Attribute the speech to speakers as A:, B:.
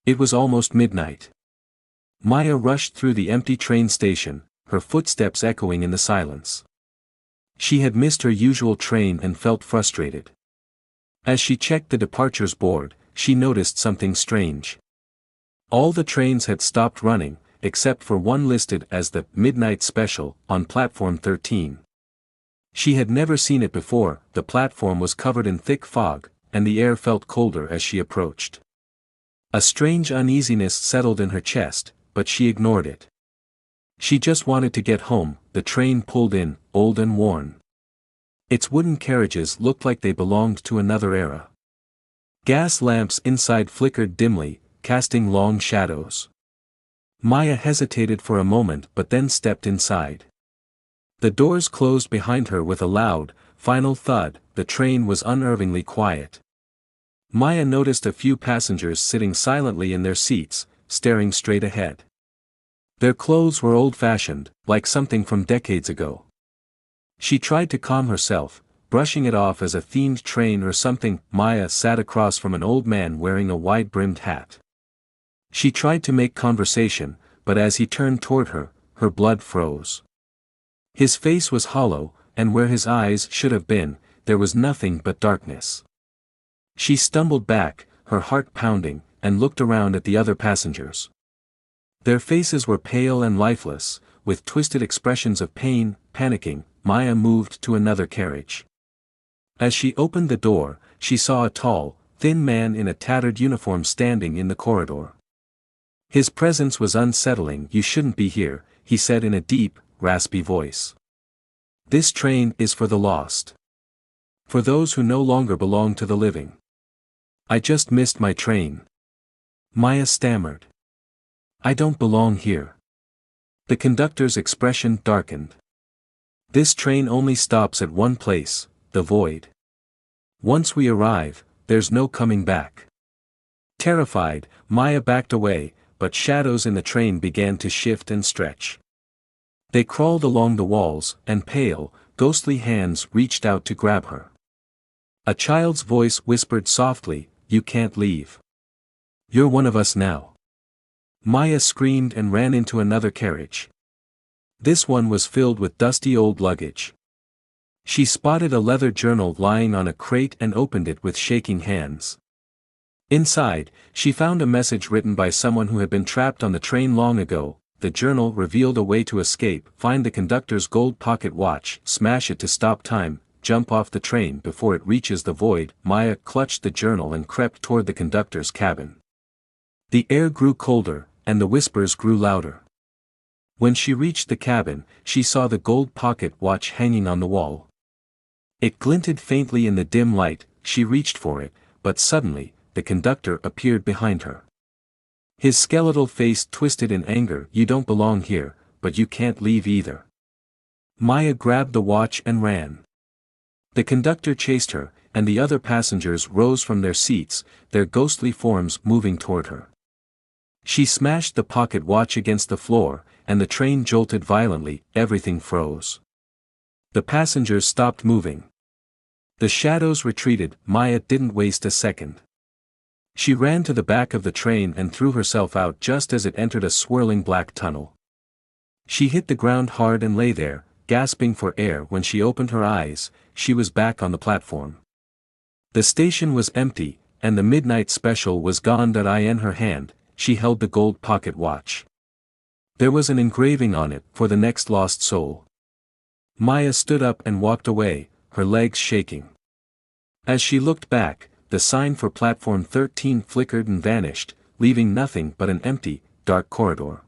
A: It was almost midnight. Maya rushed through the empty train station, her footsteps echoing in the silence. She had missed her usual train and felt frustrated. As she checked the departures board, she noticed something strange. All the trains had stopped running, except for one listed as the Midnight Special on platform 13. She had never seen it before. The platform was covered in thick fog, and the air felt colder as she approached. A strange uneasiness settled in her chest, but she ignored it. She just wanted to get home. The train pulled in, old and worn. Its wooden carriages looked like they belonged to another era. Gas lamps inside flickered dimly, casting long shadows. Maya hesitated for a moment but then stepped inside. The doors closed behind her with a loud, final thud. The train was unnervingly quiet. Maya noticed a few passengers sitting silently in their seats, staring straight ahead. Their clothes were old-fashioned, like something from decades ago. She tried to calm herself, brushing it off as a themed train or something. Maya sat across from an old man wearing a wide-brimmed hat. She tried to make conversation, but as he turned toward her, her blood froze. His face was hollow, and where his eyes should have been, there was nothing but darkness. She stumbled back, her heart pounding, and looked around at the other passengers. Their faces were pale and lifeless, with twisted expressions of pain. Panicking, Maya moved to another carriage. As she opened the door, she saw a tall, thin man in a tattered uniform standing in the corridor. His presence was unsettling. "You shouldn't be here," he said in a deep, raspy voice. "This train is for the lost. For those who no longer belong to the living. I just missed my train." Maya stammered. "I don't belong here." The conductor's expression darkened. "This train only stops at one place, the void. Once we arrive, there's no coming back." Terrified, Maya backed away, but shadows in the train began to shift and stretch. They crawled along the walls, and pale, ghostly hands reached out to grab her. A child's voice whispered softly, "You can't leave. You're one of us now." Maya screamed and ran into another carriage. This one was filled with dusty old luggage. She spotted a leather journal lying on a crate and opened it with shaking hands. Inside, she found a message written by someone who had been trapped on the train long ago. The journal revealed a way to escape. "Find the conductor's gold pocket watch, smash it to stop time, jump off the train before it reaches the void." Maya clutched the journal and crept toward the conductor's cabin. The air grew colder, and the whispers grew louder. When she reached the cabin, she saw the gold pocket watch hanging on the wall. It glinted faintly in the dim light. She reached for it, but suddenly, the conductor appeared behind her. His skeletal face twisted in anger. "You don't belong here, but you can't leave either." Maya grabbed the watch and ran. The conductor chased her, and the other passengers rose from their seats, their ghostly forms moving toward her. She smashed the pocket watch against the floor, and the train jolted violently. Everything froze. The passengers stopped moving. The shadows retreated. Maya didn't waste a second. She ran to the back of the train and threw herself out just as it entered a swirling black tunnel. She hit the ground hard and lay there, gasping for air. When she opened her eyes, she was back on the platform. The station was empty, and the Midnight Special was gone. In her hand, she held the gold pocket watch. There was an engraving on it, "For the next lost soul." Maya stood up and walked away, her legs shaking. As she looked back, the sign for platform 13 flickered and vanished, leaving nothing but an empty, dark corridor.